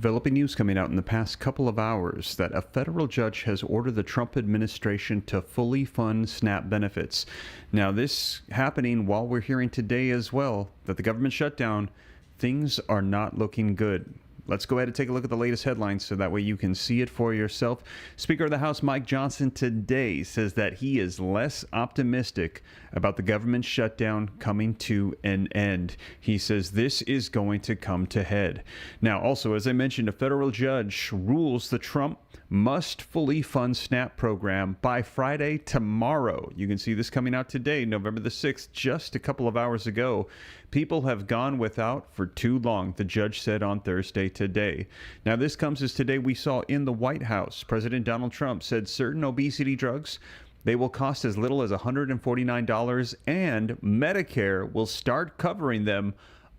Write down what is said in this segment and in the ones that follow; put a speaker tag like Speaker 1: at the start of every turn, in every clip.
Speaker 1: developing news coming out in the past couple of hours that a federal judge has ordered the Trump administration to fully fund SNAP benefits. Now, this happening while we're hearing today as well that the government shutdown, things are not looking good. Let's go ahead and take a look at the latest headlines so that way you can see it for yourself. Speaker of the House Mike Johnson today says that he is less optimistic about the government shutdown coming to an end. He says this is going to come to head. Now, also, as I mentioned, a federal judge rules the Trump must fully fund SNAP program by Friday tomorrow. You can see this coming out today, November the 6th, just a couple of hours ago. People have gone without for too long, the judge said on Thursday today. Now, this comes as today we saw in the White House. President Donald Trump said certain obesity drugs, they will cost as little as $149, and Medicare will start covering them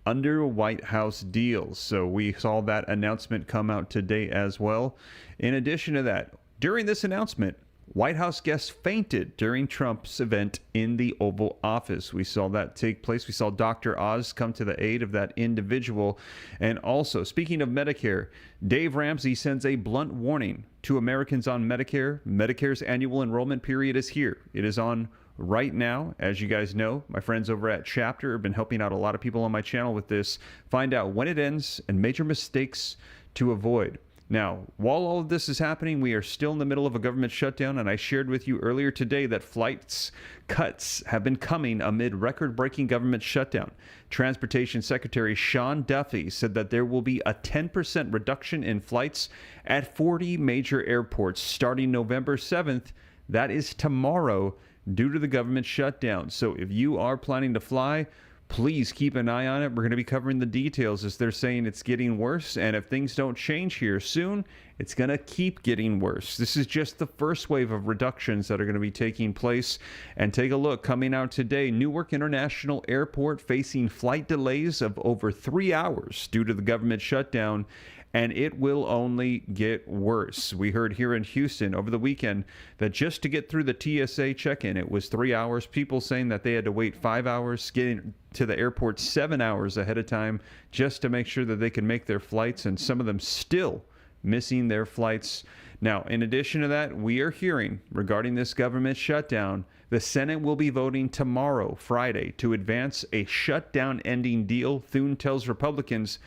Speaker 1: under White House deals. So we saw that announcement come out today as well. In addition to that, during this announcement, White House guests fainted during Trump's event in the Oval Office. We saw that take place. We saw Dr. Oz come to the aid of that individual. And also, speaking of Medicare, Dave Ramsey sends a blunt warning to Americans on Medicare. Medicare's annual enrollment period is here. It is on right now. As you guys know, my friends over at Chapter have been helping out a lot of people on my channel with this. Find out when it ends and major mistakes to avoid. Now, while all of this is happening, we are still in the middle of a government shutdown, and I shared with you earlier today that flights cuts have been coming amid record-breaking government shutdown. Transportation Secretary Sean Duffy said that there will be a 10% reduction in flights at 40 major airports starting November 7th. That is tomorrow, due to the government shutdown. So if you are planning to fly, please keep an eye on it. We're going to be covering the details as they're saying it's getting worse. And if things don't change here soon, it's going to keep getting worse. This is just the first wave of reductions that are going to be taking place. And take a look coming out today. Newark International Airport facing flight delays of over 3 hours due to the government shutdown. And it will only get worse. We heard here in Houston over the weekend that just to get through the TSA check-in, it was 3 hours. People saying that they had to wait 5 hours, getting to the airport 7 hours ahead of time just to make sure that they can make their flights, and some of them still missing their flights. Now, in addition to that, we are hearing regarding this government shutdown, the Senate will be voting tomorrow, Friday, to advance a shutdown-ending deal. Thune tells Republicans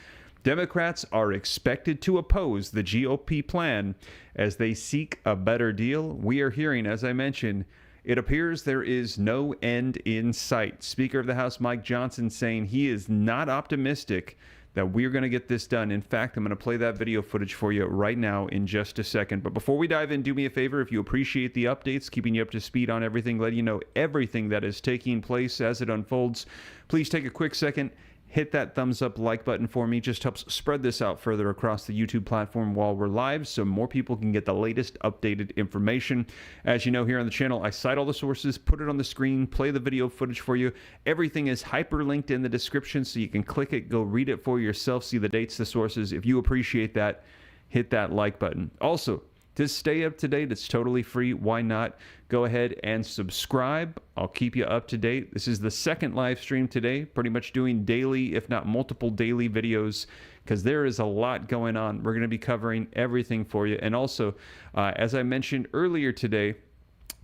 Speaker 1: Democrats are expected to oppose the GOP plan as they seek a better deal. We are hearing, as I mentioned, it appears there is no end in sight. Speaker of the House Mike Johnson saying he is not optimistic that we're going to get this done. In fact, I'm going to play that video footage for you right now in just a second. But before we dive in, do me a favor. If you appreciate the updates, keeping you up to speed on everything, letting you know everything that is taking place as it unfolds, please take a quick second. Hit that thumbs up like button for me. Just helps spread this out further across the YouTube platform while we're live so more people can get the latest updated information. As you know, here on the channel, I cite all the sources, put it on the screen, play the video footage for you. Everything is hyperlinked in the description so you can click it, go read it for yourself, see the dates, the sources. If you appreciate that, hit that like button. Also, to stay up to date, it's totally free. Why not? Go ahead and subscribe. I'll keep you up to date. This is the second live stream today, pretty much doing daily, if not multiple daily videos, because there is a lot going on. We're going to be covering everything for you. And also, as I mentioned earlier today,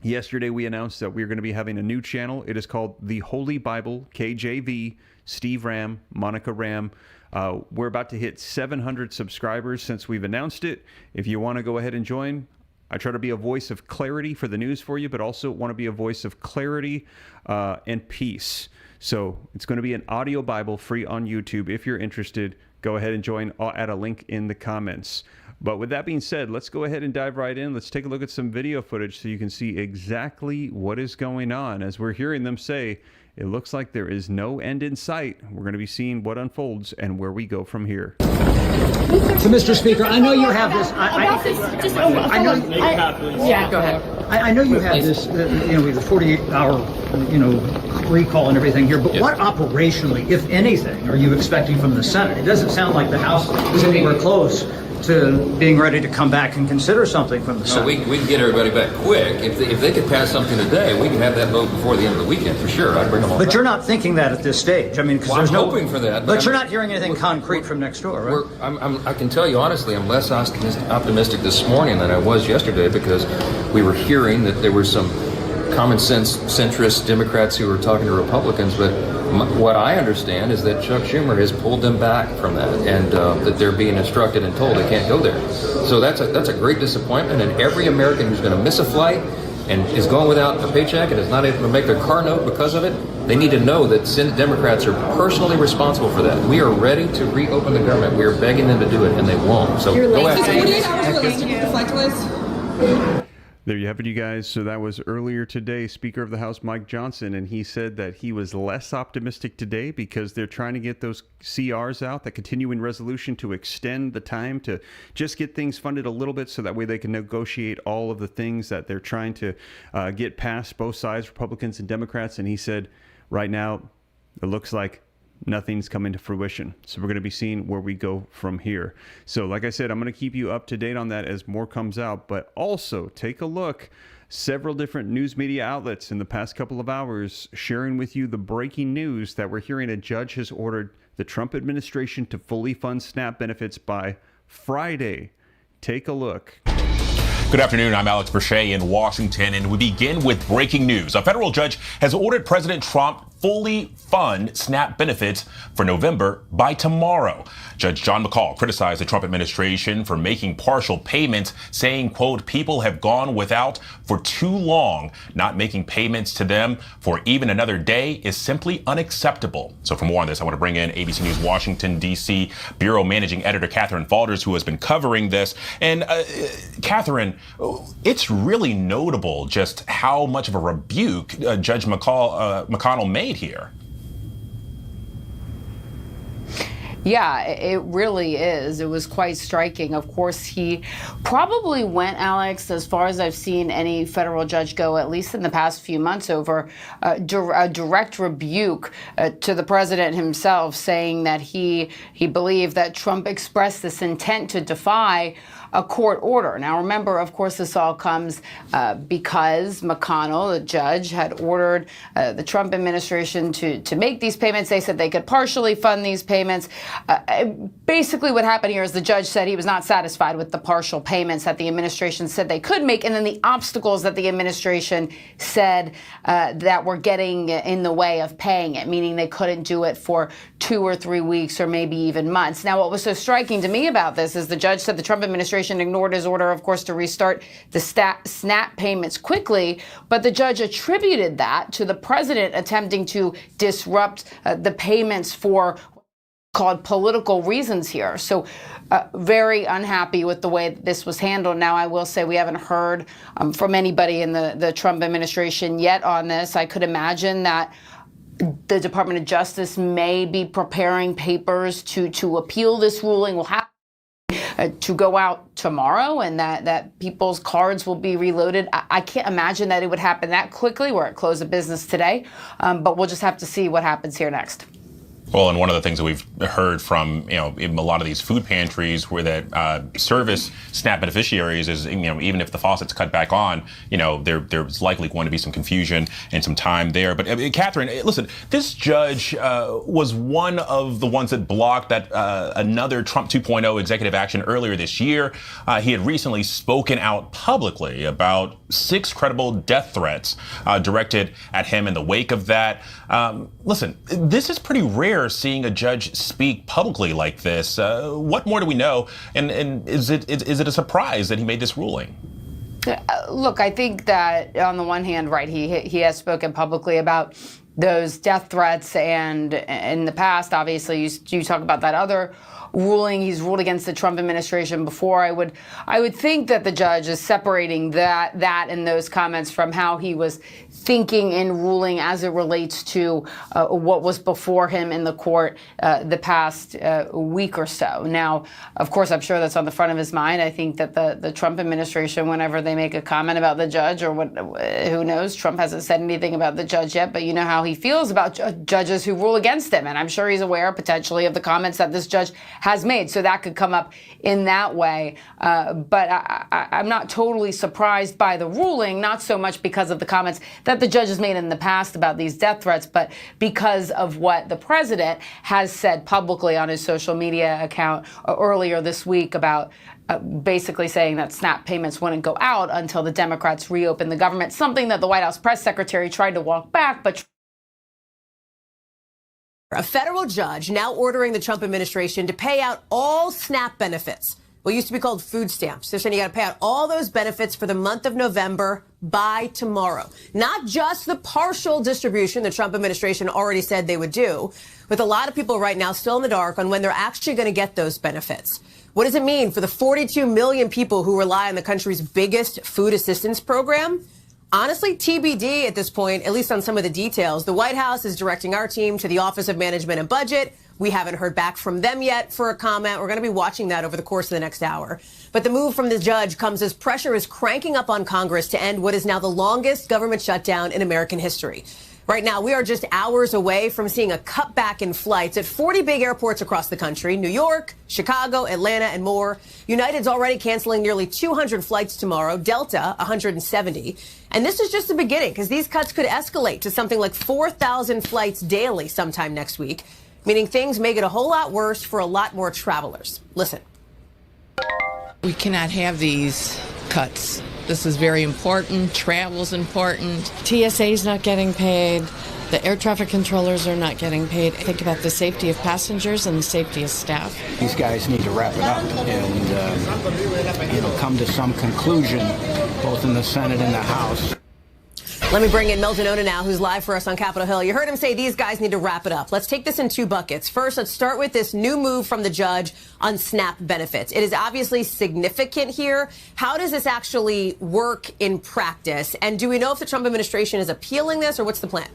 Speaker 1: yesterday we announced that we're going to be having a new channel. It is called The Holy Bible KJV, Steve Ram, Monica Ram. We're about to hit 700 subscribers since we've announced it. If you want to go ahead and join, I try to be a voice of clarity for the news for you, but also want to be a voice of clarity and peace. So it's going to be an audio Bible free on YouTube. If you're interested, go ahead and join. I'll add a link in the comments. But with that being said, let's go ahead and dive right in. Let's take a look at some video footage so you can see exactly what is going on. As we're hearing them say, it looks like there is no end in sight. We're going to be seeing what unfolds and where we go from here.
Speaker 2: So, Mr. Speaker, I know you have this. I know.
Speaker 3: Yeah, go ahead.
Speaker 2: I know you have this. We have a 48-hour, recall and everything here. But what operationally, if anything, are you expecting from the Senate? It doesn't sound like the House is anywhere close to being ready to come back and consider something from the
Speaker 4: No,
Speaker 2: Senate.
Speaker 4: we can get everybody back quick. If they could pass something today, we can have that vote before the end of the weekend for sure. I'd bring them all
Speaker 2: But
Speaker 4: back.
Speaker 2: you're not thinking that at this stage. I mean, because
Speaker 4: Well,
Speaker 2: there's
Speaker 4: I'm
Speaker 2: no.
Speaker 4: hoping for that,
Speaker 2: But
Speaker 4: but
Speaker 2: you're
Speaker 4: I'm-
Speaker 2: not hearing anything concrete from next door, right?
Speaker 4: I can tell you honestly, I'm less optimistic this morning than I was yesterday because we were hearing that there were some common sense centrist Democrats who were talking to Republicans, but what I understand is that Chuck Schumer has pulled them back from that, and that they're being instructed and told they can't go there. So that's a great disappointment, and every American who's going to miss a flight and is going without a paycheck and is not able to make their car note because of it, they need to know that Senate Democrats are personally responsible for that. We are ready to reopen the government. We are begging them to do it, and they won't. So
Speaker 3: You're
Speaker 4: go
Speaker 3: late.
Speaker 4: after
Speaker 3: Is
Speaker 4: it.
Speaker 3: 48 hours realistic with the flight delays?
Speaker 1: There you have it, you guys. So that was earlier today, Speaker of the House Mike Johnson, and he said that he was less optimistic today because they're trying to get those CRs out, that continuing resolution, to extend the time to just get things funded a little bit so that way they can negotiate all of the things that they're trying to get passed, both sides, Republicans and Democrats. And he said right now it looks like nothing's coming to fruition. So we're going to be seeing where we go from here. So like I said, I'm going to keep you up to date on that as more comes out, but also take a look. Several different news media outlets in the past couple of hours sharing with you the breaking news that we're hearing a judge has ordered the Trump administration to fully fund SNAP benefits by Friday. Take a look.
Speaker 5: Good afternoon. I'm Alex Verche in Washington, and we begin with breaking news. A federal judge has ordered President Trump fully fund SNAP benefits for November by tomorrow. Judge John McCall criticized the Trump administration for making partial payments, saying, quote, people have gone without for too long. Not making payments to them for even another day is simply unacceptable. So for more on this, I want to bring in ABC News Washington, D.C. Bureau Managing Editor Catherine Faulders, who has been covering this. And Catherine, it's really notable just how much of a rebuke Judge McConnell made here.
Speaker 6: Yeah, it really is. It was quite striking. Of course, he probably went, Alex, as far as I've seen any federal judge go, at least in the past few months, over a direct rebuke to the president himself, saying that he believed that Trump expressed this intent to defy a court order. Now, remember, of course, this all comes because McConnell, the judge, had ordered the Trump administration to make these payments. They said they could partially fund these payments. Basically, what happened here is the judge said he was not satisfied with the partial payments that the administration said they could make, and then the obstacles that the administration said that were getting in the way of paying it, meaning they couldn't do it for 2 or 3 weeks or maybe even months. Now, what was so striking to me about this is the judge said the Trump administration ignored his order, of course, to restart the SNAP payments quickly, but the judge attributed that to the president attempting to disrupt the payments for called political reasons here. So very unhappy with the way this was handled. Now, I will say we haven't heard from anybody in the Trump administration yet on this. I could imagine that the Department of Justice may be preparing papers to appeal this ruling. We'll have to go out tomorrow, and that people's cards will be reloaded. I can't imagine that it would happen that quickly. We're at close of business today, but we'll just have to see what happens here next.
Speaker 5: Well, and one of the things that we've heard from, in a lot of these food pantries where that service SNAP beneficiaries is, even if the faucet's cut back on, there's likely going to be some confusion and some time there. But Catherine, listen, this judge was one of the ones that blocked that another Trump 2.0 executive action earlier this year. He had recently spoken out publicly about 6 credible death threats directed at him in the wake of that. Listen, this is pretty rare, seeing a judge speak publicly like this. What more do we know? And is it a surprise that he made this ruling?
Speaker 6: Look, I think that on the one hand, right, he has spoken publicly about those death threats, and in the past, obviously, you talk about that other ruling. He's ruled against the Trump administration before. I would think that the judge is separating that and those comments from how he was thinking in ruling as it relates to what was before him in the court the past week or so. Now, of course, I'm sure that's on the front of his mind. I think that the Trump administration, whenever they make a comment about the judge or who knows, Trump hasn't said anything about the judge yet, but you know how he feels about judges who rule against him. And I'm sure he's aware potentially of the comments that this judge has made. So that could come up in that way. But I'm not totally surprised by the ruling, not so much because of the comments that the judge has made in the past about these death threats, but because of what the president has said publicly on his social media account earlier this week about basically saying that SNAP payments wouldn't go out until the Democrats reopen the government, something that the White House press secretary tried to walk back, but
Speaker 7: a federal judge now ordering the Trump administration to pay out all SNAP benefits, what used to be called food stamps. They're saying you got to pay out all those benefits for the month of November by tomorrow. Not just the partial distribution the Trump administration already said they would do, with a lot of people right now still in the dark on when they're actually going to get those benefits. What does it mean for the 42 million people who rely on the country's biggest food assistance program? Honestly, TBD at this point, at least on some of the details. The White House is directing our team to the Office of Management and Budget. We haven't heard back from them yet for a comment. We're going to be watching that over the course of the next hour. But the move from the judge comes as pressure is cranking up on Congress to end what is now the longest government shutdown in American history. Right now, we are just hours away from seeing a cutback in flights at 40 big airports across the country: New York, Chicago, Atlanta, and more. United's already canceling nearly 200 flights tomorrow, Delta 170. And this is just the beginning, because these cuts could escalate to something like 4,000 flights daily sometime next week, meaning things may get a whole lot worse for a lot more travelers. Listen.
Speaker 8: We cannot have these cuts. This is very important. Travel's important.
Speaker 9: TSA's not getting paid. The air traffic controllers are not getting paid. Think about the safety of passengers and the safety of staff.
Speaker 10: These guys need to wrap it up and, come to some conclusion, both in the Senate and the House.
Speaker 7: Let me bring in Mel Denona now, who's live for us on Capitol Hill. You heard him say these guys need to wrap it up. Let's take this in two buckets. First, let's start with this new move from the judge on SNAP benefits. It is obviously significant here. How does this actually work in practice? And do we know if the Trump administration is appealing this, or what's the plan?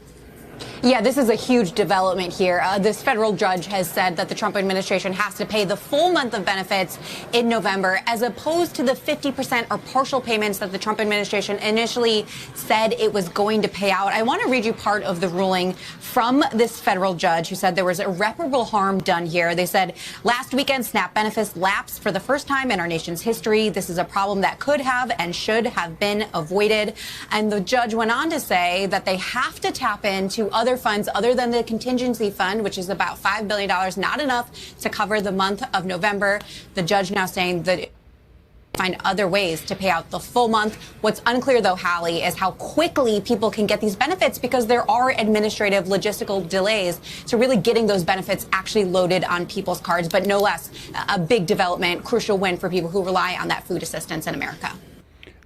Speaker 11: Yeah, this is a huge development here. This federal judge has said that the Trump administration has to pay the full month of benefits in November, as opposed to the 50% or partial payments that the Trump administration initially said it was going to pay out. I want to read you part of the ruling from this federal judge who said there was irreparable harm done here. They said last weekend SNAP benefits lapsed for the first time in our nation's history. This is a problem that could have and should have been avoided. And the judge went on to say that they have to tap into other funds other than the contingency fund, which is about $5 billion, not enough to cover the month of November. The judge now saying that find other ways to pay out the full month. What's unclear, though, Hallie, is how quickly people can get these benefits, because there are administrative logistical delays to really getting those benefits actually loaded on people's cards. But no less, a big development, crucial win for people who rely on that food assistance in America.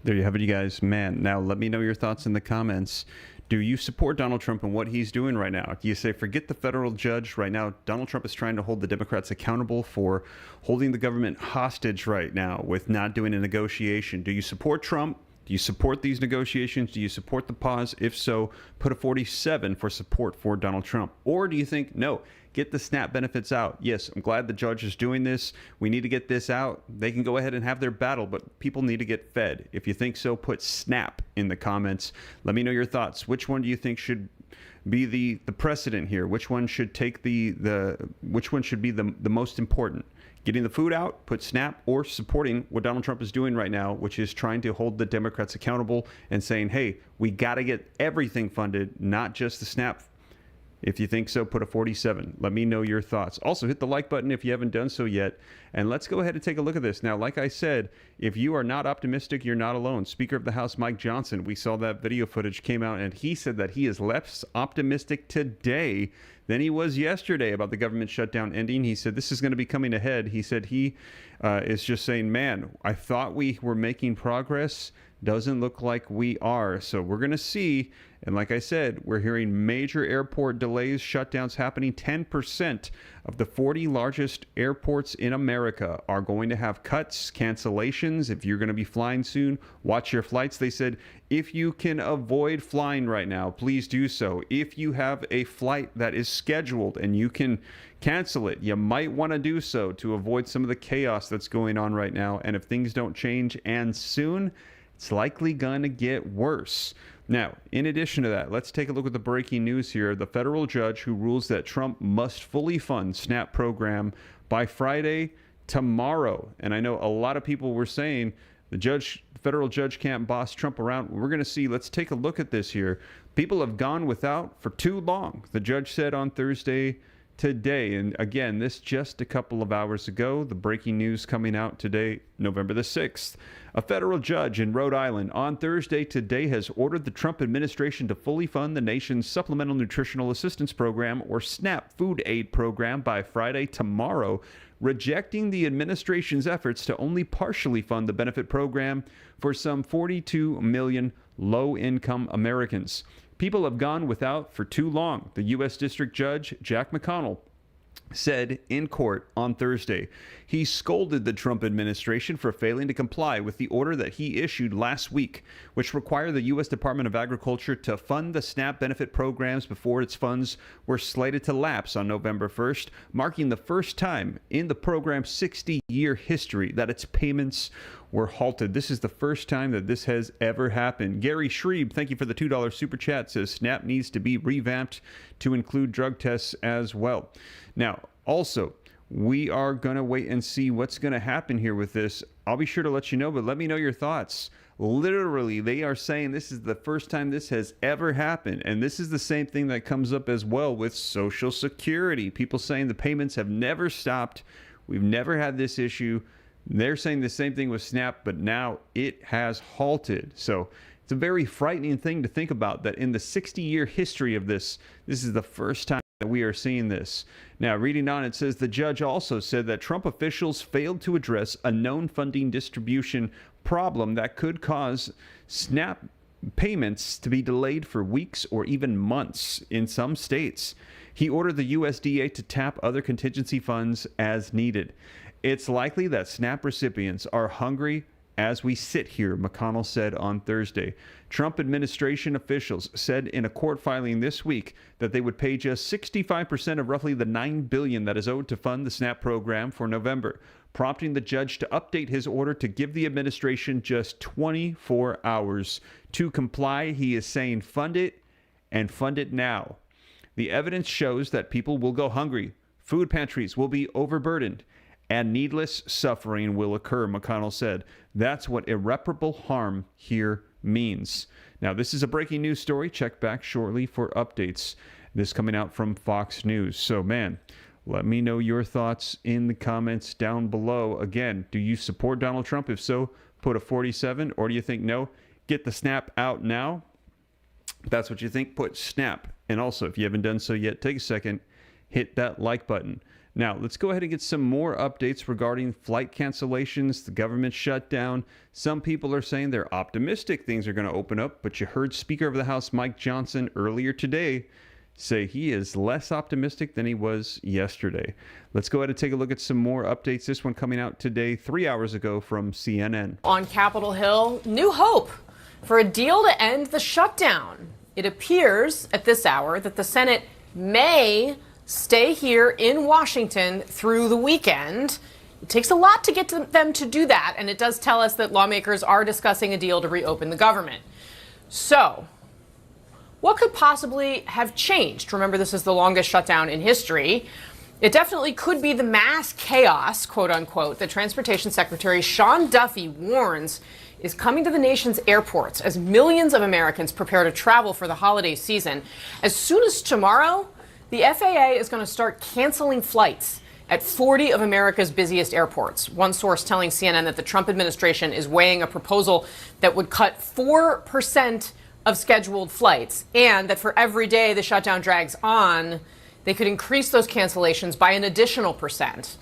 Speaker 1: There you have it, you guys. Man, now let me know your thoughts in the comments. Do you support Donald Trump and what he's doing right now? Do you say, forget the federal judge right now? Donald Trump is trying to hold the Democrats accountable for holding the government hostage right now with not doing a negotiation. Do you support Trump? Do you support these negotiations? Do you support the pause? If so, put a 47 for support for Donald Trump. Or do you think, no, get the SNAP benefits out? Yes, I'm glad the judge is doing this. We need to get this out. They can go ahead and have their battle, but people need to get fed. If you think so, put SNAP in the comments. Let me know your thoughts. Which one do you think should be the precedent here? Which one should take which one should be the most important? Getting the food out, put SNAP, or supporting what Donald Trump is doing right now, which is trying to hold the Democrats accountable and saying, hey, we got to get everything funded, not just the SNAP. If you think so, put a 47. Let me know your thoughts. Also, hit the like button if you haven't done so yet. And let's go ahead and take a look at this. Now, like I said, if you are not optimistic, you're not alone. Speaker of the House, Mike Johnson, we saw that video footage came out, and he said that he is less optimistic today than he was yesterday about the government shutdown ending. He said this is going to be coming ahead. He said he is just saying, man, I thought we were making progress. Doesn't look like we are. So we're going to see. And like I said, we're hearing major airport delays, shutdowns happening. 10% of the 40 largest airports in America are going to have cuts, cancellations. If you're going to be flying soon, watch your flights. They said, if you can avoid flying right now, please do so. If you have a flight that is scheduled and you can cancel it, you might want to do so to avoid some of the chaos that's going on right now. And if things don't change and soon, it's likely going to get worse. Now, in addition to that, let's take a look at the breaking news here. The federal judge who rules that Trump must fully fund SNAP program by Friday tomorrow. And I know a lot of people were saying the federal judge can't boss Trump around. We're going to see. Let's take a look at this here. People have gone without for too long, the judge said on Thursday today. And again, this just a couple of hours ago. The breaking news coming out today, November the 6th. A federal judge in Rhode Island on Thursday today has ordered the Trump administration to fully fund the nation's Supplemental Nutritional Assistance Program, or SNAP food aid program, by Friday tomorrow, rejecting the administration's efforts to only partially fund the benefit program for some 42 million low-income Americans. People have gone without for too long, the U.S. District Judge Jack McConnell said in court on Thursday. He scolded the Trump administration for failing to comply with the order that he issued last week, which required the U.S. Department of Agriculture to fund the SNAP benefit programs before its funds were slated to lapse on November 1st, marking the first time in the program's 60-year history that its payments were halted. This is the first time that this has ever happened. Gary Schrieb, thank you for the $2 super chat, says SNAP needs to be revamped to include drug tests as well. Now, also, we are going to wait and see what's going to happen here with this. I'll be sure to let you know, but let me know your thoughts. Literally, they are saying this is the first time this has ever happened. And this is the same thing that comes up as well with Social Security. People saying the payments have never stopped. We've never had this issue. They're saying the same thing with SNAP, but now it has halted. So it's a very frightening thing to think about, that in the 60-year history of this is the first time that we are seeing this. Now, reading on, it says the judge also said that Trump officials failed to address a known funding distribution problem that could cause SNAP payments to be delayed for weeks or even months in some states. He ordered the USDA to tap other contingency funds as needed. It's likely that SNAP recipients are hungry as we sit here, McConnell said on Thursday. Trump administration officials said in a court filing this week that they would pay just 65% of roughly the $9 billion that is owed to fund the SNAP program for November, prompting the judge to update his order to give the administration just 24 hours to comply. He is saying fund it, and fund it now. The evidence shows that people will go hungry, food pantries will be overburdened, and needless suffering will occur, McConnell said. That's what irreparable harm here means. Now, this is a breaking news story. Check back shortly for updates. This coming out from Fox News. So, man, let me know your thoughts in the comments down below. Again, do you support Donald Trump? If so, put a 47. Or do you think no? Get the SNAP out now. If that's what you think, put SNAP. And also, if you haven't done so yet, take a second, hit that like button. Now, let's go ahead and get some more updates regarding flight cancellations, the government shutdown. Some people are saying they're optimistic things are going to open up, but you heard Speaker of the House Mike Johnson earlier today say he is less optimistic than he was yesterday. Let's go ahead and take a look at some more updates. This one coming out today, 3 hours ago from CNN.
Speaker 12: On Capitol Hill, new hope for a deal to end the shutdown. It appears at this hour that the Senate may stay here in Washington through the weekend. It takes a lot to get them to do that, and it does tell us that lawmakers are discussing a deal to reopen the government. So, what could possibly have changed? Remember, this is the longest shutdown in history. It definitely could be the mass chaos, quote unquote, that Transportation Secretary Sean Duffy warns is coming to the nation's airports as millions of Americans prepare to travel for the holiday season. As soon as tomorrow, the FAA is going to start canceling flights at 40 of America's busiest airports. One source telling CNN that the Trump administration is weighing a proposal that would cut 4% of scheduled flights, and that for every day the shutdown drags on, they could increase those cancellations by an additional percent.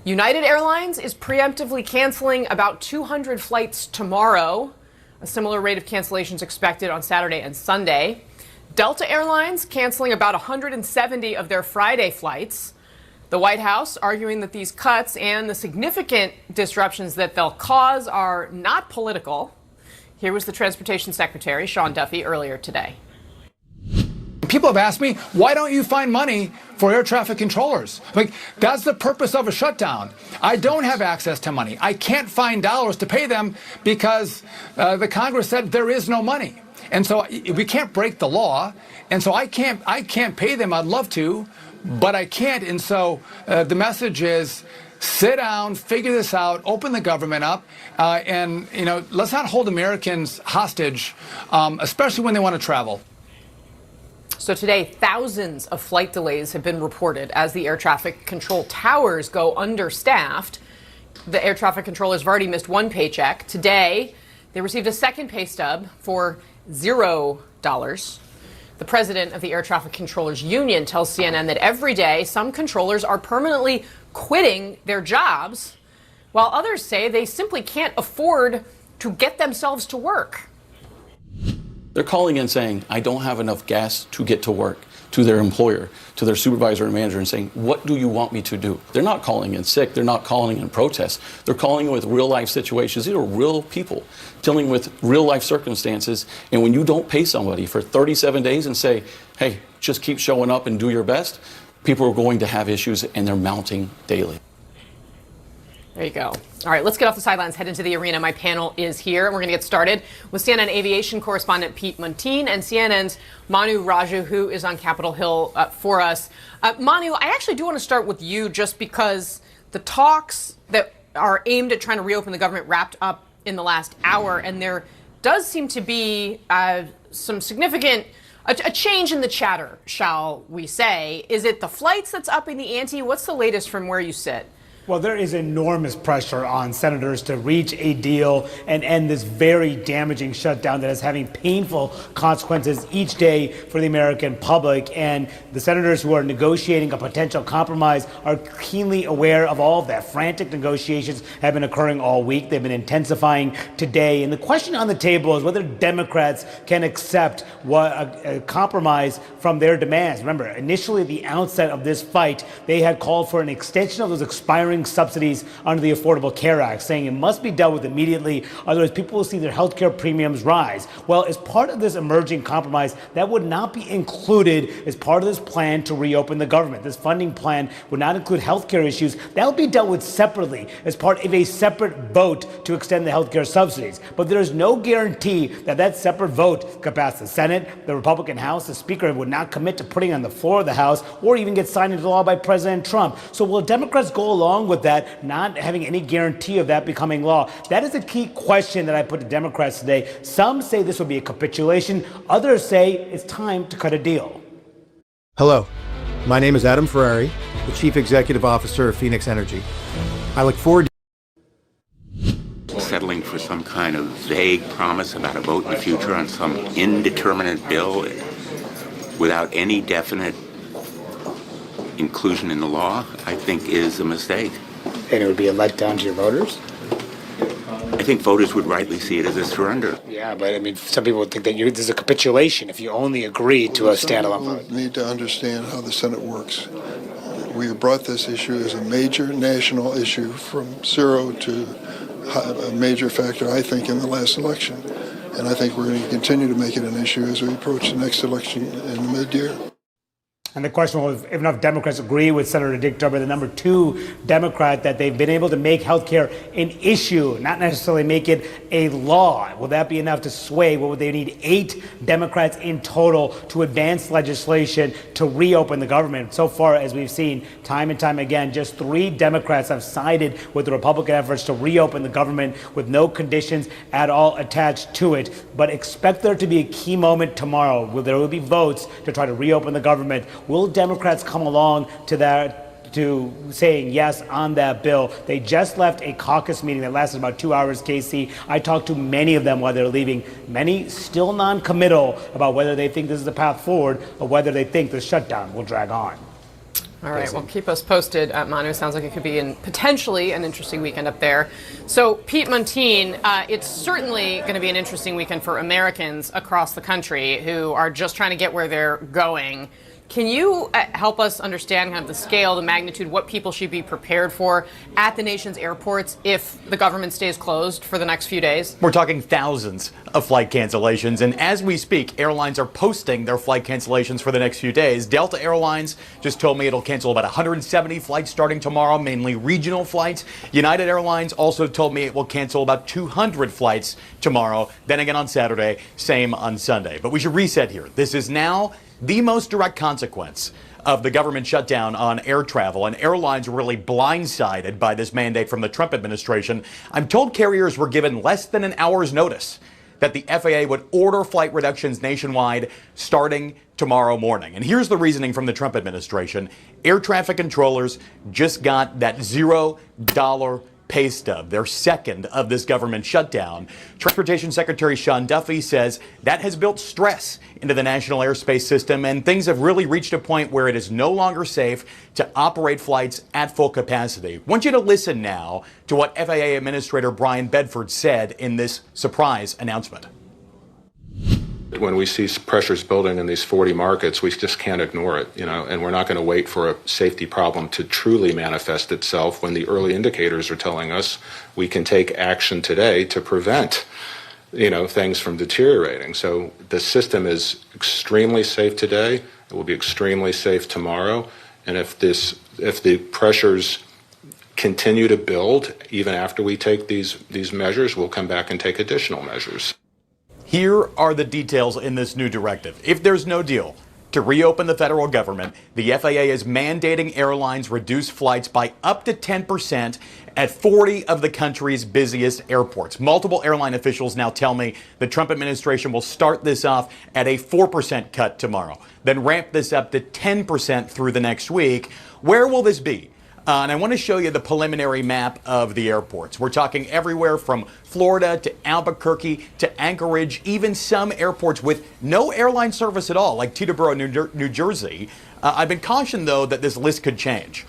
Speaker 12: United Airlines is preemptively canceling about 200 flights tomorrow, a similar rate of cancellations expected on Saturday and Sunday. Delta Airlines canceling about 170 of their Friday flights. The White House arguing that these cuts and the significant disruptions that they'll cause are not political. Here was the Transportation Secretary, Sean Duffy, earlier today.
Speaker 13: People have asked me, why don't you find money for air traffic controllers? Like, that's the purpose of a shutdown. I don't have access to money. I can't find dollars to pay them because the Congress said there is no money. And so we can't break the law. And so I can't pay them. I'd love to, but I can't. And so the message is, sit down, figure this out, open the government up, and let's not hold Americans hostage, especially when they want to travel.
Speaker 12: So today, thousands of flight delays have been reported as the air traffic control towers go understaffed. The air traffic controllers have already missed one paycheck. Today, they received a second pay stub for $0. The president of the Air Traffic Controllers Union tells CNN that every day some controllers are permanently quitting their jobs, while others say they simply can't afford to get themselves to work.
Speaker 14: They're calling in saying, I don't have enough gas to get to work, to their employer, to their supervisor and manager, and saying, what do you want me to do? They're not calling in sick. They're not calling in protest. They're calling in with real life situations. These are real people dealing with real life circumstances. And when you don't pay somebody for 37 days and say, hey, just keep showing up and do your best, people are going to have issues, and they're mounting daily.
Speaker 12: There you go. All right, let's get off the sidelines, head into the arena. My panel is here, and we're going to get started with CNN aviation correspondent Pete Muntean and CNN's Manu Raju, who is on Capitol Hill for us. Manu, I actually do want to start with you just because the talks that are aimed at trying to reopen the government wrapped up in the last hour, and there does seem to be some significant a change in the chatter, shall we say. Is it the flights that's upping the ante? What's the latest from where you sit?
Speaker 15: Well, there is enormous pressure on senators to reach a deal and end this very damaging shutdown that is having painful consequences each day for the American public. And the senators who are negotiating a potential compromise are keenly aware of all of that. Frantic negotiations have been occurring all week. They've been intensifying today. And the question on the table is whether Democrats can accept a compromise from their demands. Remember, initially at the outset of this fight, they had called for an extension of those expiring subsidies under the Affordable Care Act, saying it must be dealt with immediately, otherwise people will see their health care premiums rise. Well, as part of this emerging compromise, that would not be included as part of this plan to reopen the government. This funding plan would not include health care issues. That will be dealt with separately as part of a separate vote to extend the health care subsidies. But there is no guarantee that that separate vote could pass the Senate, the Republican House. The Speaker would not commit to putting it on the floor of the House or even get signed into law by President Trump. So will Democrats go along with that, not having any guarantee of that becoming law? That is a key question that I put to Democrats today. Some say this will be a capitulation. Others say it's time to cut a deal.
Speaker 16: Hello, my name is Adam Ferrari, the Chief Executive Officer of Phoenix Energy. I look forward to
Speaker 17: settling for some kind of vague promise about a vote in the future on some indeterminate bill without any definite inclusion in the law, I think is a mistake.
Speaker 18: And it would be a letdown to your voters?
Speaker 17: I think voters would rightly see it as a surrender.
Speaker 18: Yeah, but I mean, some people would think that this is a capitulation if you only agree to a standalone vote.
Speaker 19: We need to understand how the Senate works. We have brought this issue as a major national issue from zero to a major factor, I think, in the last election. And I think we're going to continue to make it an issue as we approach the next election in the mid-year.
Speaker 15: And the question was if enough Democrats agree with Senator Dick Durbin, the number 2 Democrat, that they've been able to make health care an issue, not necessarily make it a law. Will that be enough to sway? Well, would they need 8 Democrats in total to advance legislation to reopen the government? So far, as we've seen time and time again, just 3 Democrats have sided with the Republican efforts to reopen the government with no conditions at all attached to it. But expect there to be a key moment tomorrow where there will be votes to try to reopen the government. Will Democrats come along to that, to saying yes on that bill? They just left a caucus meeting that lasted about 2 hours, Casey. I talked to many of them while they're leaving. Many still non-committal about whether they think this is the path forward or whether they think the shutdown will drag on.
Speaker 12: All right, well, keep us posted, Manu. Sounds like it could be potentially an interesting weekend up there. So, Pete Muntean, it's certainly going to be an interesting weekend for Americans across the country who are just trying to get where they're going. Can you help us understand kind of the scale, the magnitude, what people should be prepared for at the nation's airports if the government stays closed for the next few days?
Speaker 20: We're talking thousands of flight cancellations, and as we speak, airlines are posting their flight cancellations for the next few days. Delta Airlines just told me it'll cancel about 170 flights starting tomorrow, mainly regional flights. United Airlines also told me it will cancel about 200 flights tomorrow, then again on Saturday, same on Sunday. But we should reset here. This is now the most direct consequence of the government shutdown on air travel, and airlines were really blindsided by this mandate from the Trump administration. I'm told carriers were given less than an hour's notice that the FAA would order flight reductions nationwide starting tomorrow morning. And here's the reasoning from the Trump administration. Air traffic controllers just got that $0 pay stub, their second of this government shutdown. Transportation Secretary Sean Duffy says that has built stress into the national airspace system, and things have really reached a point where it is no longer safe to operate flights at full capacity. I want you to listen now to what FAA Administrator Brian Bedford said in this surprise announcement.
Speaker 21: When we see pressures building in these 40 markets, we just can't ignore it, and we're not going to wait for a safety problem to truly manifest itself when the early indicators are telling us we can take action today to prevent, things from deteriorating. So the system is extremely safe today. It will be extremely safe tomorrow. And if the pressures continue to build, even after we take these measures, we'll come back and take additional measures.
Speaker 20: Here are the details in this new directive. If there's no deal to reopen the federal government, the FAA is mandating airlines reduce flights by up to 10% at 40 of the country's busiest airports. Multiple airline officials now tell me the Trump administration will start this off at a 4% cut tomorrow, then ramp this up to 10% through the next week. Where will this be? And I want to show you the preliminary map of the airports. We're talking everywhere from Florida to Albuquerque to Anchorage, even some airports with no airline service at all, like Teterboro, New Jersey. I've been cautioned, though, that this list could change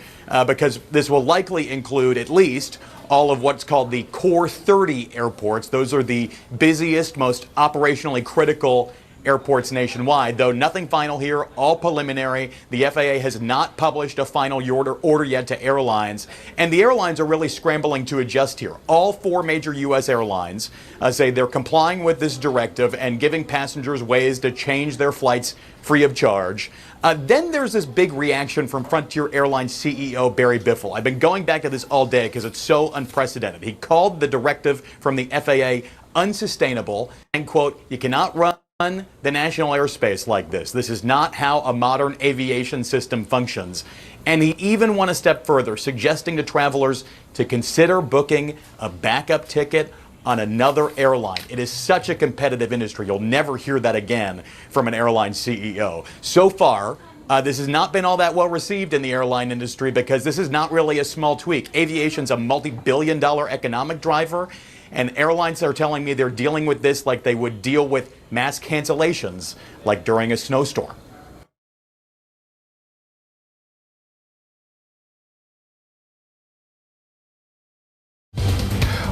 Speaker 20: because this will likely include at least all of what's called the Core 30 airports. Those are the busiest, most operationally critical airports nationwide, though nothing final here, all preliminary. The FAA has not published a final order yet to airlines, and the airlines are really scrambling to adjust here. All four major U.S. airlines say they're complying with this directive and giving passengers ways to change their flights free of charge. Then there's this big reaction from Frontier Airlines CEO Barry Biffle. I've been going back to this all day because it's so unprecedented. He called the directive from the FAA unsustainable and, quote, "You cannot run the national airspace like this. This is not how a modern aviation system functions." And he even went a step further, suggesting to travelers to consider booking a backup ticket on another airline. It is such a competitive industry. You'll never hear that again from an airline CEO. So far, this has not been all that well received in the airline industry because this is not really a small tweak. Aviation's a multi-billion-dollar economic driver, and airlines are telling me they're dealing with this like they would deal with mass cancellations, like during a snowstorm.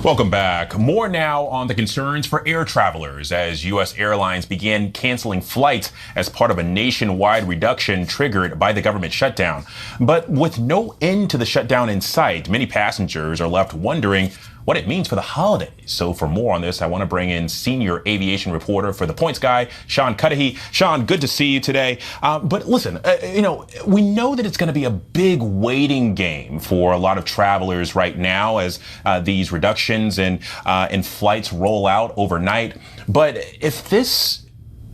Speaker 5: Welcome back. More now on the concerns for air travelers as U.S. airlines began canceling flights as part of a nationwide reduction triggered by the government shutdown. But with no end to the shutdown in sight, many passengers are left wondering what it means for the holidays. So for more on this, I want to bring in senior aviation reporter for The Points Guy, Sean Cudahy. Sean, good to see you today. But listen, we know that it's going to be a big waiting game for a lot of travelers right now as these reductions in flights roll out overnight. But if this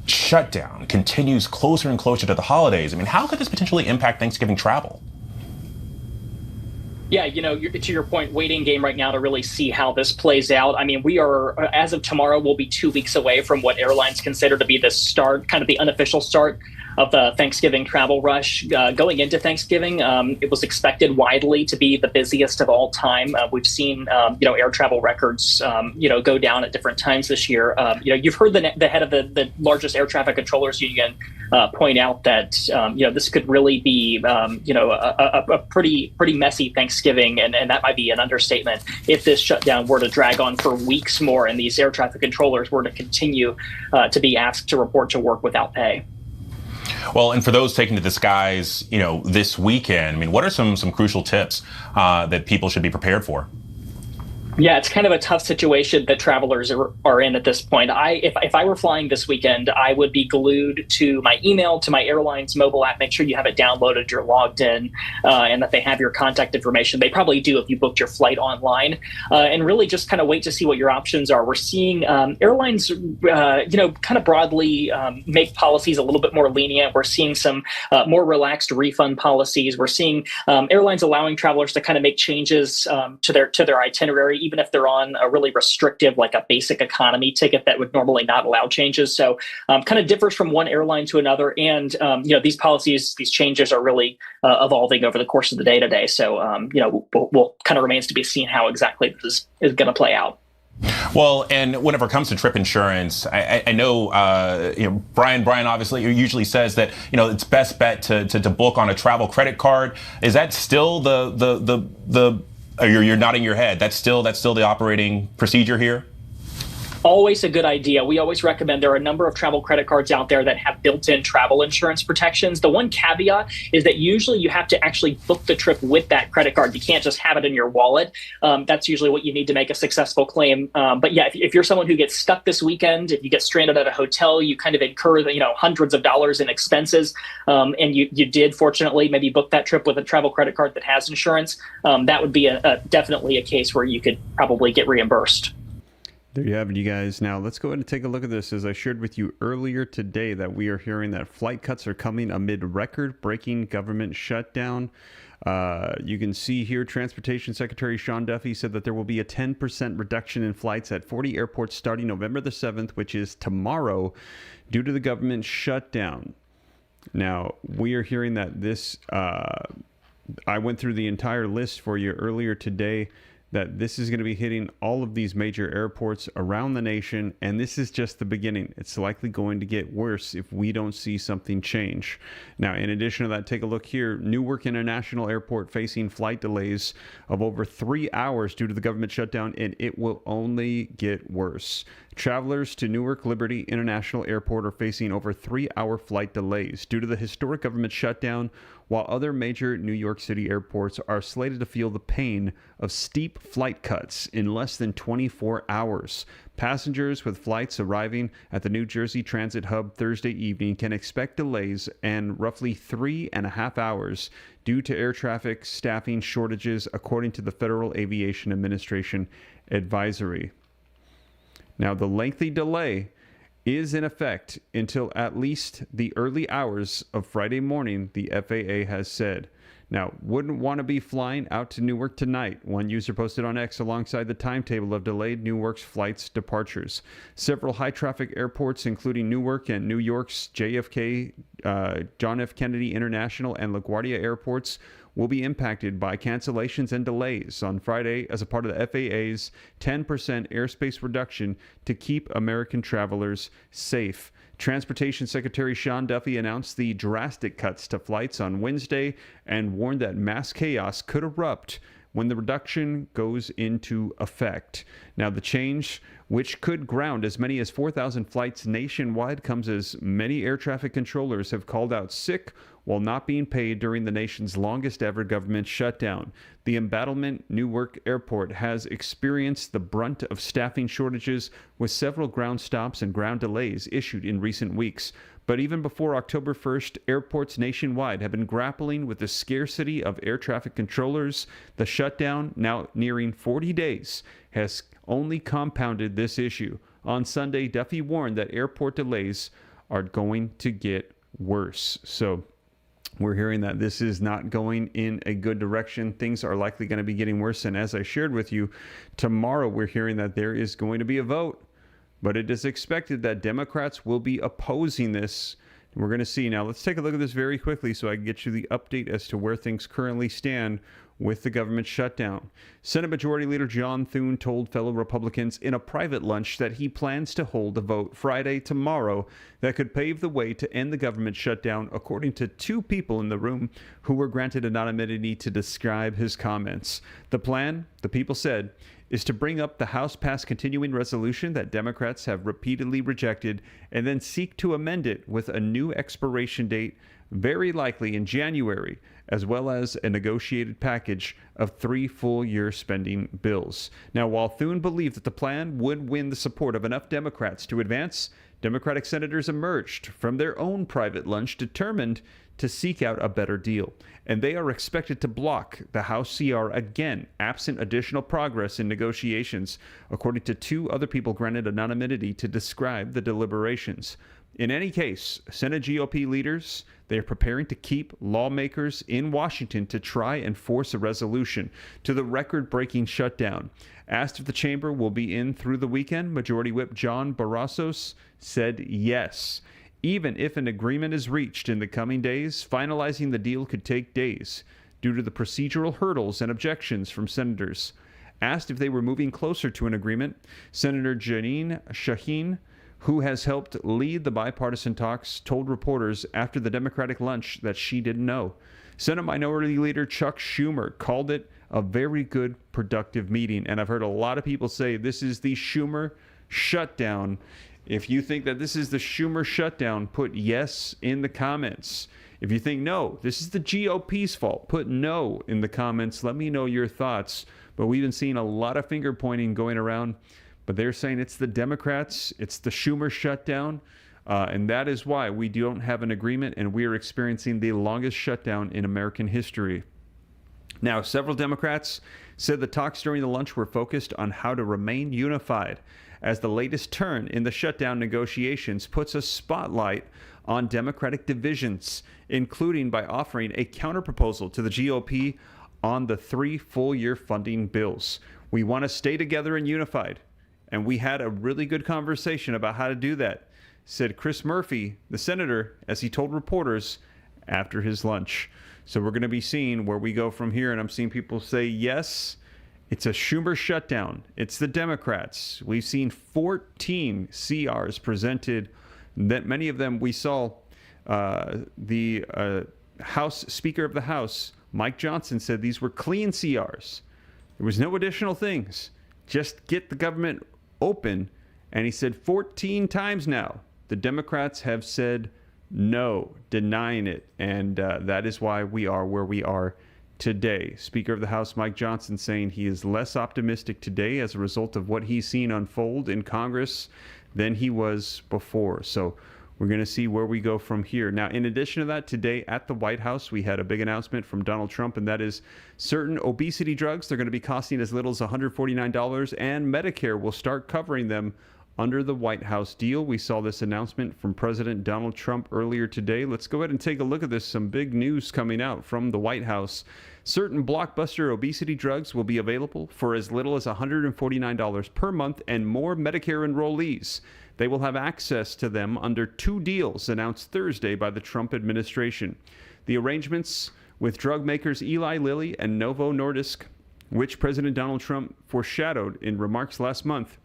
Speaker 5: shutdown continues closer and closer to the holidays, how could this potentially impact Thanksgiving travel?
Speaker 22: Yeah, to your point, waiting game right now to really see how this plays out. We are, as of tomorrow, we'll be 2 weeks away from what airlines consider to be the start, kind of the unofficial start of the Thanksgiving travel rush. Going into Thanksgiving, it was expected widely to be the busiest of all time. We've seen, air travel records, go down at different times this year. You've heard the head of the largest air traffic controllers union point out that, this could really be, a pretty messy Thanksgiving, and that might be an understatement if this shutdown were to drag on for weeks more and these air traffic controllers were to continue to be asked to report to work without pay.
Speaker 5: Well, and for those taking to the skies, this weekend, I mean, what are some crucial tips that people should be prepared for?
Speaker 22: Yeah, it's kind of a tough situation that travelers are in at this point. If I were flying this weekend, I would be glued to my email, to my airline's mobile app. Make sure you have it downloaded, you're logged in, and that they have your contact information. They probably do if you booked your flight online, and really just kind of wait to see what your options are. We're seeing airlines, kind of broadly make policies a little bit more lenient. We're seeing some more relaxed refund policies. We're seeing airlines allowing travelers to kind of make changes to their itinerary, even if they're on a really restrictive, like a basic economy ticket that would normally not allow changes. So kind of differs from one airline to another. And, these policies, these changes are really evolving over the course of the day today. So, we'll kind of remains to be seen how exactly this is going to play out.
Speaker 5: Well, and whenever it comes to trip insurance, I know, Brian obviously usually says that, it's best bet to book on a travel credit card. Is that still you're nodding your head. That's still the operating procedure here?
Speaker 22: Always a good idea. We always recommend. There are a number of travel credit cards out there that have built-in travel insurance protections. The one caveat is that usually you have to actually book the trip with that credit card. You can't just have it in your wallet. That's usually what you need to make a successful claim. But yeah, if you're someone who gets stuck this weekend, if you get stranded at a hotel, you kind of incur hundreds of dollars in expenses, and you did fortunately maybe book that trip with a travel credit card that has insurance, that would be definitely a case where you could probably get reimbursed.
Speaker 1: There you have it, you guys. Now, let's go ahead and take a look at this. As I shared with you earlier today, that we are hearing that flight cuts are coming amid record-breaking government shutdown. You can see here, Transportation Secretary Sean Duffy said that there will be a 10% reduction in flights at 40 airports starting November the 7th, which is tomorrow, due to the government shutdown. Now, we are hearing that this, I went through the entire list for you earlier today, that this is going to be hitting all of these major airports around the nation, and this is just the beginning. It's likely going to get worse if we don't see something change. Now, in addition to that, take a look here. Newark International Airport facing flight delays of over 3 hours due to the government shutdown, and it will only get worse. Travelers to Newark Liberty International Airport are facing over 3-hour flight delays due to the historic government shutdown, while other major New York City airports are slated to feel the pain of steep flight cuts in less than 24 hours. Passengers with flights arriving at the New Jersey Transit Hub Thursday evening can expect delays and roughly 3.5 hours due to air traffic staffing shortages, according to the Federal Aviation Administration advisory. Now, the lengthy delay is in effect until at least the early hours of Friday morning, the FAA has said. Now, wouldn't want to be flying out to Newark tonight, one user posted on X alongside the timetable of delayed Newark's flights departures. Several high-traffic airports, including Newark and New York's JFK, John F. Kennedy International, and LaGuardia airports, will be impacted by cancellations and delays on Friday as a part of the FAA's 10% airspace reduction to keep American travelers safe. Transportation Secretary Sean Duffy announced the drastic cuts to flights on Wednesday and warned that mass chaos could erupt when the reduction goes into effect. Now, the change, which could ground as many as 4,000 flights nationwide, comes as many air traffic controllers have called out sick while not being paid during the nation's longest ever government shutdown. The embattlement Newark Airport has experienced the brunt of staffing shortages, with several ground stops and ground delays issued in recent weeks. But even before October 1st, airports nationwide have been grappling with the scarcity of air traffic controllers. The shutdown, now nearing 40 days, has only compounded this issue. On Sunday, Duffy warned that airport delays are going to get worse. So we're hearing that this is not going in a good direction. Things are likely going to be getting worse. And as I shared with you, tomorrow we're hearing that there is going to be a vote. But it is expected that Democrats will be opposing this. We're going to see. Now, let's take a look at this very quickly so I can get you the update as to where things currently stand with the government shutdown. Senate Majority Leader John Thune told fellow Republicans in a private lunch that he plans to hold a vote Friday, tomorrow, that could pave the way to end the government shutdown, according to two people in the room who were granted anonymity to describe his comments. The plan, the people said, is to bring up the House-passed continuing resolution that Democrats have repeatedly rejected and then seek to amend it with a new expiration date, very likely in January, as well as a negotiated package of 3 full-year spending bills. Now, while Thune believed that the plan would win the support of enough Democrats to advance, Democratic senators emerged from their own private lunch determined to seek out a better deal, and they are expected to block the House CR again, absent additional progress in negotiations, according to two other people granted anonymity to describe the deliberations. In any case, Senate GOP leaders, they are preparing to keep lawmakers in Washington to try and force a resolution to the record-breaking shutdown. Asked if the chamber will be in through the weekend, Majority Whip John Barrasos said yes. Even if an agreement is reached in the coming days, finalizing the deal could take days due to the procedural hurdles and objections from senators. Asked if they were moving closer to an agreement, Senator Jeanine Shaheen, who has helped lead the bipartisan talks, told reporters after the Democratic lunch that she didn't know. Senate Minority Leader Chuck Schumer called it a very good, productive meeting. And I've heard a lot of people say this is the Schumer shutdown. If you think that this is the Schumer shutdown, put yes in the comments. If you think no, this is the GOP's fault, put no in the comments. Let me know your thoughts. But we've been seeing a lot of finger pointing going around. But they're saying it's the Democrats, it's the Schumer shutdown, and that is why we don't have an agreement, and we are experiencing the longest shutdown in American history. Now, several Democrats said the talks during the lunch were focused on how to remain unified, as the latest turn in the shutdown negotiations puts a spotlight on Democratic divisions, including by offering a counterproposal to the GOP on the 3 full-year funding bills. We want to stay together and unified. And we had a really good conversation about how to do that, said Chris Murphy, the senator, as he told reporters after his lunch. So we're going to be seeing where we go from here. And I'm seeing people say, yes, it's a Schumer shutdown. It's the Democrats. We've seen 14 CRs presented. That many of them we saw the House Speaker of the House, Mike Johnson, said these were clean CRs. There was no additional things. Just get the government open. And he said 14 times now, the Democrats have said no, denying it. And that is why we are where we are today. Speaker of the House Mike Johnson saying he is less optimistic today as a result of what he's seen unfold in Congress than he was before. So we're going to see where we go from here. Now, in addition to that, today at the White House, we had a big announcement from Donald Trump, and that is certain obesity drugs. They're going to be costing as little as $149, and Medicare will start covering them under the White House deal. We saw this announcement from President Donald Trump earlier today. Let's go ahead and take a look at this. Some big news coming out from the White House. Certain blockbuster obesity drugs will be available for as little as $149 per month, and more Medicare enrollees. They will have access to them under 2 deals announced Thursday by the Trump administration. The arrangements with drug makers Eli Lilly and Novo Nordisk, which President Donald Trump foreshadowed in remarks last month,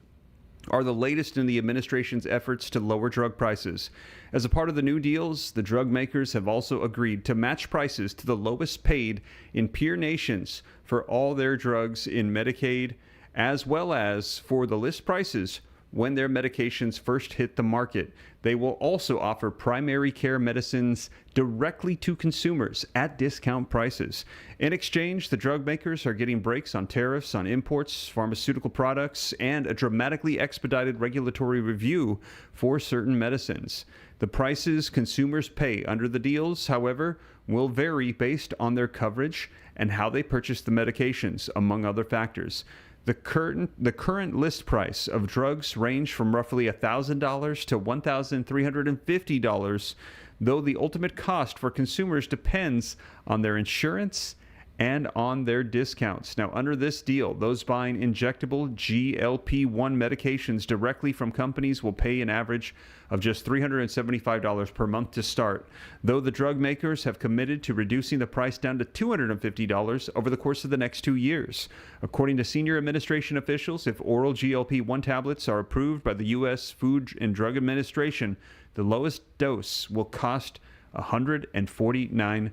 Speaker 1: are the latest in the administration's efforts to lower drug prices. As a part of the new deals, the drug makers have also agreed to match prices to the lowest paid in peer nations for all their drugs in Medicaid, as well as for the list prices when their medications first hit the market. They will also offer primary care medicines directly to consumers at discount prices. In exchange, the drug makers are getting breaks on tariffs on imports, pharmaceutical products, and a dramatically expedited regulatory review for certain medicines. The prices consumers pay under the deals, however, will vary based on their coverage and how they purchase the medications, among other factors. The current list price of drugs range from roughly $1,000 to $1,350, though the ultimate cost for consumers depends on their insurance and on their discounts. Now, under this deal, those buying injectable GLP-1 medications directly from companies will pay an average of just $375 per month to start, though the drug makers have committed to reducing the price down to $250 over the course of the next 2 years. According to senior administration officials, if oral GLP-1 tablets are approved by the U.S. Food and Drug Administration, the lowest dose will cost $149.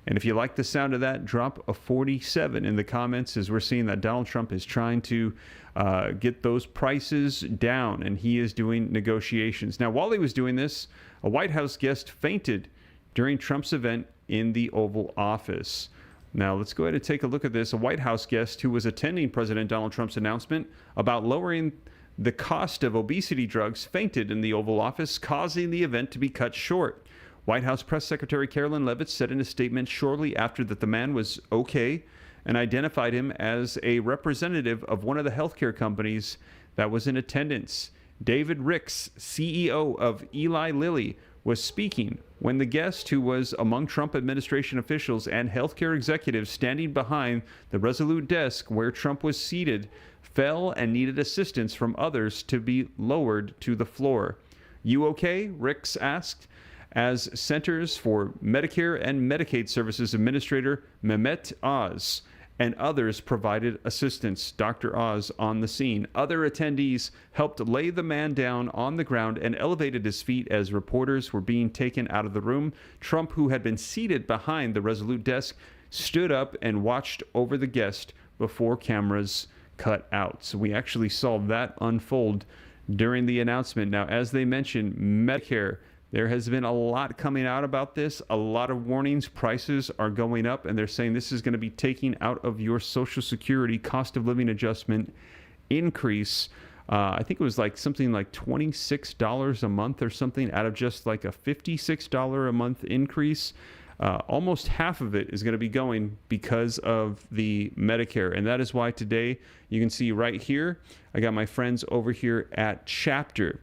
Speaker 1: And if you like the sound of that, drop a 47 in the comments, as we're seeing that Donald Trump is trying to get those prices down, and he is doing negotiations. Now, while he was doing this, a White House guest fainted during Trump's event in the Oval Office. Now, let's go ahead and take a look at this. A White House guest who was attending President Donald Trump's announcement about lowering the cost of obesity drugs fainted in the Oval Office, causing the event to be cut short. White House Press Secretary Carolyn Leavitt said in a statement shortly after that the man was okay and identified him as a representative of one of the healthcare companies that was in attendance. David Ricks, CEO of Eli Lilly, was speaking when the guest, who was among Trump administration officials and healthcare executives standing behind the Resolute desk where Trump was seated, fell and needed assistance from others to be lowered to the floor. "You okay?" Ricks asked, as Centers for Medicare and Medicaid Services Administrator Mehmet Oz and others provided assistance. Dr. Oz on the scene. Other attendees helped lay the man down on the ground and elevated his feet as reporters were being taken out of the room. Trump, who had been seated behind the Resolute desk, stood up and watched over the guest before cameras cut out. So we actually saw that unfold during the announcement. Now, as they mentioned, Medicare, there has been a lot coming out about this, a lot of warnings. Prices are going up, and they're saying this is going to be taking out of your Social Security cost of living adjustment increase. I think it was like something like $26 a month or something out of just like a $56 a month increase. Almost half of it is going to be going because of the Medicare. And that is why today you can see right here, I got my friends over here at Chapter.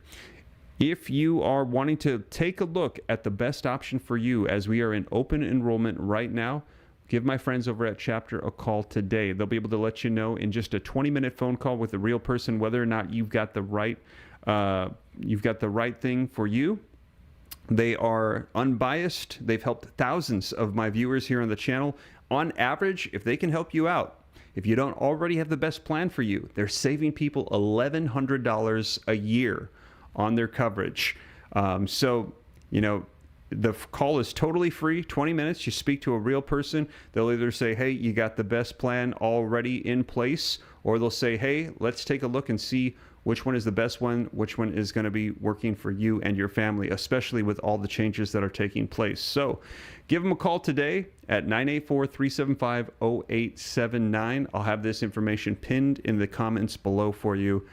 Speaker 1: If you are wanting to take a look at the best option for you, as we are in open enrollment right now, give my friends over at Chapter a call today. They'll be able to let you know in just a 20-minute phone call with a real person whether or not you've got the right thing for you. They are unbiased. They've helped thousands of my viewers here on the channel. On average, if they can help you out, if you don't already have the best plan for you, they're saving people $1,100 a year on their coverage. So, you know, the call is totally free, 20 minutes. You speak to a real person. They'll either say, hey, you got the best plan already in place, or they'll say, hey, let's take a look and see which one is the best one, which one is going to be working for you and your family, especially with all the changes that are taking place. So give them a call today at 984-375-0879. I'll have this information pinned in the comments below for you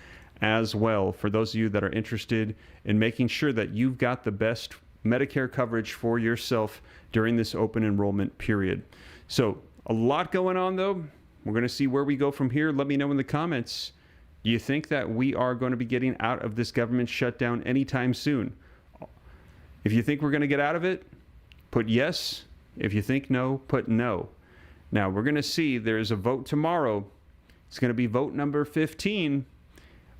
Speaker 1: as well, for those of you that are interested in making sure that you've got the best Medicare coverage for yourself during this open enrollment period. So a lot going on, though. We're going to see where we go from here. Let me know in the comments. Do you think that we are going to be getting out of this government shutdown anytime soon? If you think we're going to get out of it, put yes. If you think no, put no. Now, we're going to see there's a vote tomorrow. It's going to be vote number 15.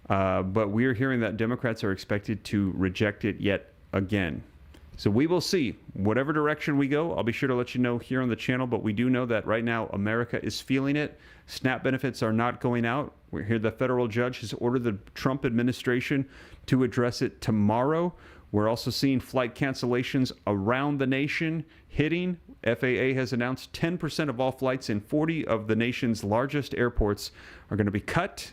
Speaker 1: But we're hearing that Democrats are expected to reject it yet again. So we will see. Whatever direction we go, I'll be sure to let you know here on the channel. But we do know that right now America is feeling it. SNAP benefits are not going out. We hear the federal judge has ordered the Trump administration to address it tomorrow. We're also seeing flight cancellations around the nation hitting. FAA has announced 10% of all flights in 40 of the nation's largest airports are going to be cut.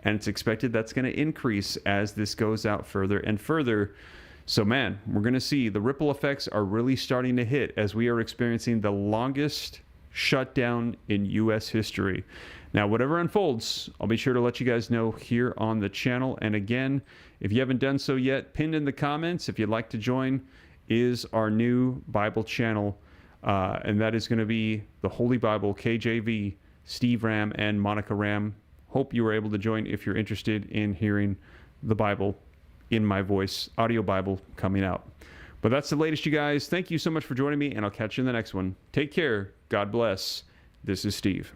Speaker 1: And it's expected that's going to increase as this goes out further and further. So, man, we're going to see the ripple effects are really starting to hit as we are experiencing the longest shutdown in U.S. history. Now, whatever unfolds, I'll be sure to let you guys know here on the channel. And again, if you haven't done so yet, pinned in the comments, if you'd like to join, is our new Bible channel. And that is going to be the Holy Bible, KJV, Steve Ram, and Monica Ram. Hope you were able to join if you're interested in hearing the Bible in my voice, audio Bible coming out. But that's the latest, you guys. Thank you so much for joining me, and I'll catch you in the next one. Take care. God bless. This is Steve.